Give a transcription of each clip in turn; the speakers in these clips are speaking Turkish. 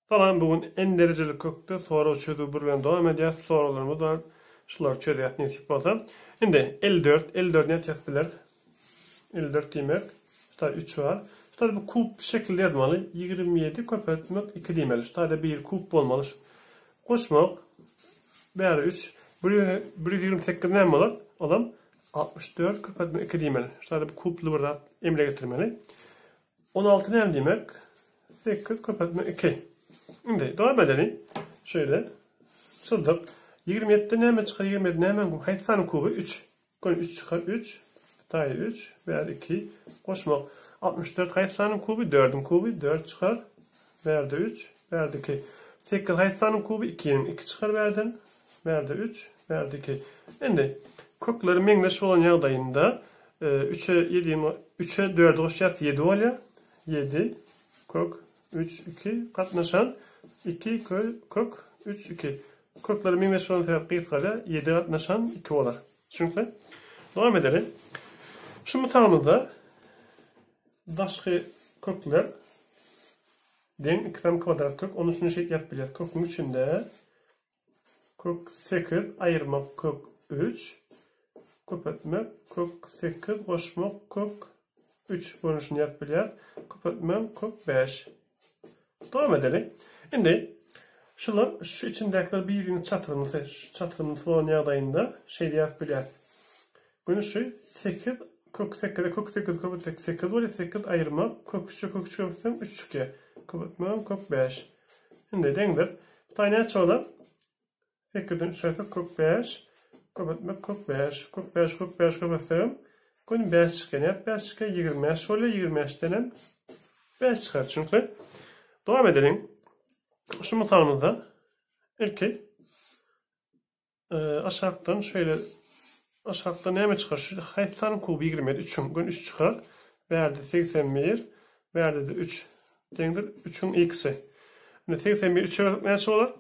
Salam, bugün en dereceli kökte soru çözü bilen devam edeceğiz. Sorularımız var. Şular çözüyat nasip olsa. Şimdi 54 ne bilir? 54 demek. İşte 3 var. İşte bu kup şekilde yazmalı. 27 köpetmek 2 demeli. İşte bir kup olmalı. Koşmak. Beri 3. 128 ne olur? Olam 64 köpetmek 2 demeli. İşte bu kuplu burada emre getirmeli. 16 ne demek? 8 köpetmek 2. Şimdi devam edelim. Şöyle. Sıldık. 27'de ne hemen çıkar? 27'de ne hemen? Hayatsanın kubu 3. 3 çıkar 3. Tay 3. Ver 2. Koşmak. 64 hayatsanın kubu 4'ün kubu 4 çıkar. Verdi 3. Verdi 2. 8 hayatsanın kubu 2'nin 2 çıkar verdin. Verdi 3. Verdi 2. Şimdi kökleri mengleşik olan yağdayında 3'e 7 3'e 4'e koşacak 7 oluyor. 7 kök 3 2 katlaşan 2 kök 3 2. Kökleri mengleşik olan tarafı 7 katlaşan 2 olur. Çünkü devam edelim. Şu mıtamızda daşkı kökler den 2 tane kvadrat kök. Onun için şey yapacağız. Kökün içinde kök 8 ayırmak kök 3 köpetmek kök 8 koşmak kök 3 bonusunu yapacağız. Köpetmek kök 5. Devam edelim. Şimdi şunlar şu içindekiler birbirini çatırımızı falan yağdayında şey diye yapacağız. Bunu şu 8 kök 8'de kök 8 köpetmek 8 var ya 8 ayırmak kök 3 kök 3 köpetmek 3 çıkıyor. Köpetmek kök 5. Şimdi dendir. Bir tane açalım. 8'den 3 ayırmak kök 5. Köpetmek kök 5. Kök 5 kök 5 köpetmek. Bunu 5 çıkıyor. 5 çıkıyor 25 oluyor. 25 denen 5 çıkar çünkü. Devam edelim. Şu mutanımızda ilki aşağıdan şöyle aşağıdan ne mi çıkar? Şu hayatsanın kubu 27. 3'ün gün 3 çıkar. Verdi 81. Verdi de 3. Dendir 3'ün x'i. Şimdi 81 3'e ne olur?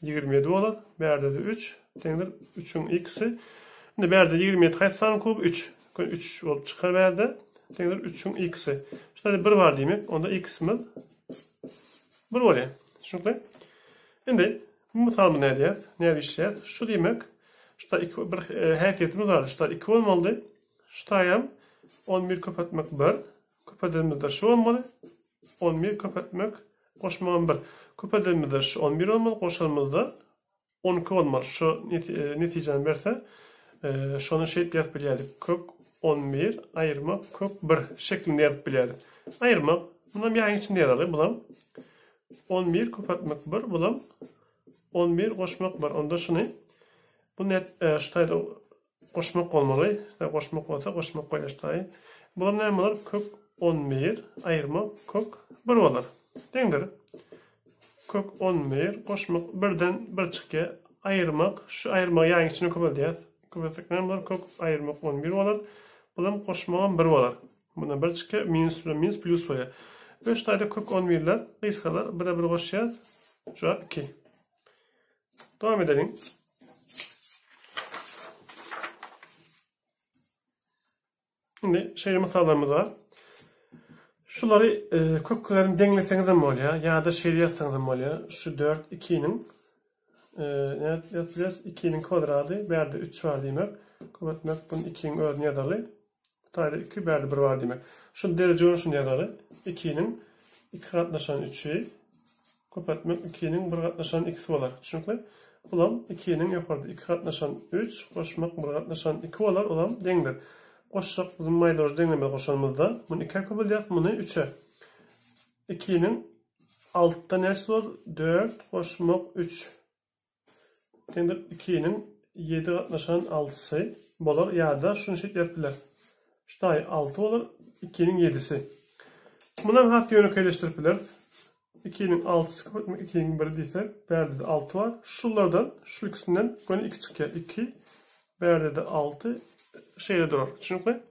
27 olur. Verdi de 3. Dendir 3'ün x'i. Şimdi verdi 27 hayatsanın kubu 3. Gün 3 olup çıkar verdi. Dendir 3'ün x'i. İşte 1 var değil mi? Onda x'imiz 1 oluyor. Çünkü şimdi bu mutalımı ne diyeceğiz? Ne diyeceğiz? Şu demek işte bir hayatiyetimiz var. İşte 2 olmalı. İşte ayam 11 köpetmek 1. Köpetimiz de şu olmalı. 11 köpetmek koşmağın 1. Köpetimiz de şu 11 olmalı. Koşalımız da 12 olmalı. Şu neticeni verse şunu şey yazıp biliyorduk. Kök 11 ayırmak kök 1 şeklinde yazıp biliyorduk. Ayırmak. Bundan bir ayın içinde yazalım. Bulam 11 köpetmek 1. Bulam 11 koşmak 1. Onda şunu bu net şu tayda koşmak olmalı. Koşmak olsa koşmak koyulaştayı. Bulam ne olur? Kök 11 ayırmak kök 1 olur. Dendir. Kök 11 koşmak 1'den 1 çıkıyor. Ayırmak. Şu ayırmak yayın içine köpeteceğiz. Köpetmek ne olur? Kök ayırmak 11 olur. Bulam koşmak 1 olur. Buna 1 çıkıyor. Minus plus oluyor. 5 tane kök 11'ler, kıyıskalar, beraber koşacağız. Şu an 2. Devam edelim. Şimdi şöyle masallarımız var. Şuları köklerini dengleseniz de mi oluyor? Ya da şöyle yazsanız da mı oluyor? Şu 4, 2'nin ne yapacağız? 2'nin kvadratı, berde 3 var demek. Köpetmek bunun 2'nin öğreni yadalı. Tayda 2, berde 1 var demek. Şu derece oluşunu yadalı. 2'nin 2 katlaşan 3'ü köpetmek 2'nin 1 katlaşan 2'si olur. Çünkü ulan 2'nin yukarıda 2 katlaşan 3, koşmak 1 katlaşan 2 olur. Ulan dendir. Koşsak bizim maydaroz denlemeli koşalımızda. Bunu 2'ye köpeleceğiz. Bunu 3'e. 2'nin altta neresi var? 4, koşmak 3. Dendir 2'nin 7 katlaşan 6'sı olur. Ya da şunu şey yapıyorlar. İşte 6 olur. 2'nin 7'si. Bundan hafif yönü kayleştiripler. 2'nin 6'sı kapatmak 2'nin 1'i değilse berde de 6 var. Şunlardan şu ikisinden gönü 2 çıkıyor. 2 berde de 6 şeyle durur. Çünkü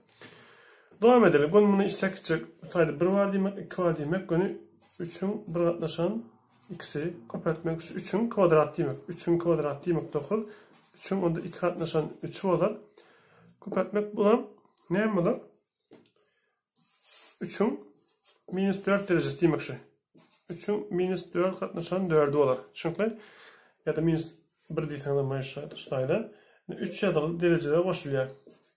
devam edelim. Gönü bunu içecek içecek. Tayda 1 var demek 2 var demek. Gönü 3'ün 1 katlaşan x'i kapatmak. Şu 3'ün kvadrat demek. 3'ün kvadrat demek 9. 3'ün onda 2 katlaşan 3'ü olur. Kapatmak bulan ne olur? 3'ün minus 4 derecesi demek şu. 3'ün minus 4 katlaşan 4'ü olar. Çünkü ya da minus 1 deysen de mayıştayda. 3 yadalı derecede koşuluyor.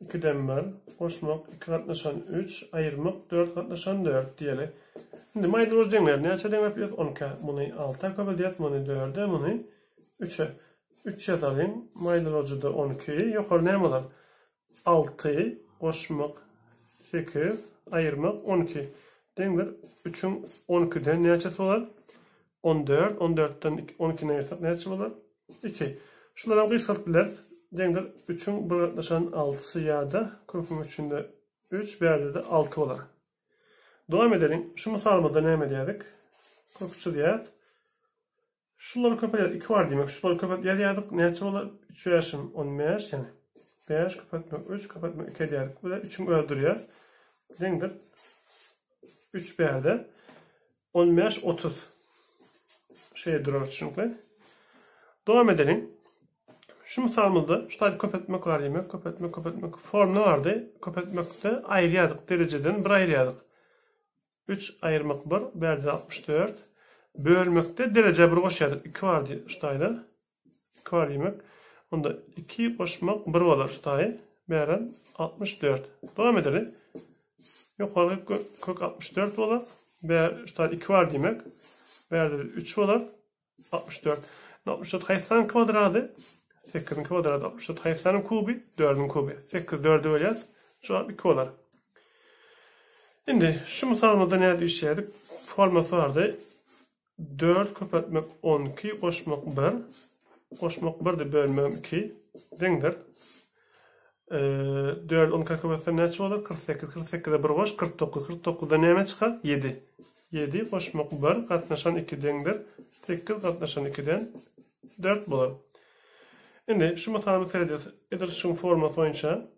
2'den 1, koşmak, 2 katlaşan 3, ayırmak, 4 katlaşan 4 diyelim. Şimdi maydanoz denler. Ne açı denler biliyoruz? 10'ka. Bunu 6'a kabul ediyoruz. Bunu 4'e, bunu 3'e. 3 yadalın maydanozu da 12'yi. Yukarı ne olar? 6'yı, koşmak, 8, ayırmak, 12. Denler. 3'ün 12'den ne açısı olar? 14. 14'ten 12'ne ayırsak ne açı olar? 2. Şunlara kıysaltı bilir. Denler. 3'ün bir katlaşan 6'sı ya da 40'ın 3'ünde 3, bir yerde de 6 olar. Devam edelim. Şu misalımızda ne ediyorduk? 43 diyet. Şunları kapatıyorduk. 2 var demek. Şunları kapatıyorduk. Ne açılar? 3 yaşım 15 yani. 5 kapatmak 3 kapatmak 2 diyorduk. Böyle 3'ün öldürüyor. Dendir. 3 bir yerde. 15 30. Şeye durar çünkü. Devam edelim. Şu misalımızda şu tane kapatmak var demek. Kapatmak. Form ne vardı? Kapatmakta ayırıyorduk. Dereceden bir ayırıyorduk. 3 ayırmak 1, berdi 64. Bölmekte derece 1 koşuyorduk. 2 var diye şutayda. 2 var demek. Onda 2 koşmak 1 olur şutayı. Beren 64. Devam edelim. Yukarı kök 64 olur. Şutayda 2 var demek. Berde 3 olur. 64. 64 hayfsanın kvadradı. 8'in kvadradı 64. Hayfsanın kubi. 4'ün kubi. 8 4'ü öyle. Şu an 2 olur. Şimdi şu misalımızda nerede işledik? Forması vardı. 4 kapatmak 12, koşmak 1. Koşmak 1 de bölmek 2. Dendir. 4 10 kapatsa ne olur? 48. 48'de 1 koş. 49. 49'da ne çıkar? 7. 7 koşmak 1. Katlaşan 2 dendir. 8 katlaşan 2'den 4 bulur. Şimdi şu misalımızı seyrediyoruz. Edir şu forması oyunca.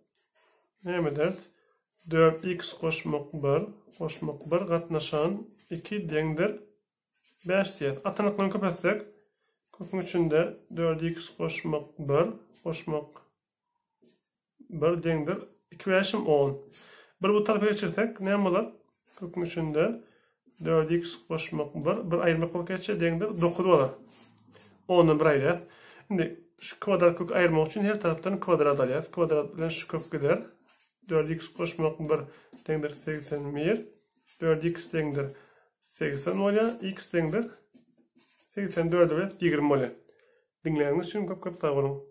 Ne eder? 4x koşmak 1. Koşmak 1 katlaşan 2 dendir. 5 diyet. Atanaklarını kapatsak. Kökün içinde 4x koşmak 1. Koşmak 1 dendir. 2 yaşım 10. Bir bu tarafa geçirsek ne olur? Kökün içinde 4x koşmak 1. Bir ayırmak kök geçe dendir. 9 olur. 10'un bir ayırır. Şimdi şu kvadrat kök ayırmak için her taraftan kvadrat alıyoruz. Kvadrat ile şu kök gider. 4x koşmak 1 dendir 81. 4x dendir 80 oluyor. X dendir 84 ve 20 oluyor. Dinleyeniniz için çok sağ olun.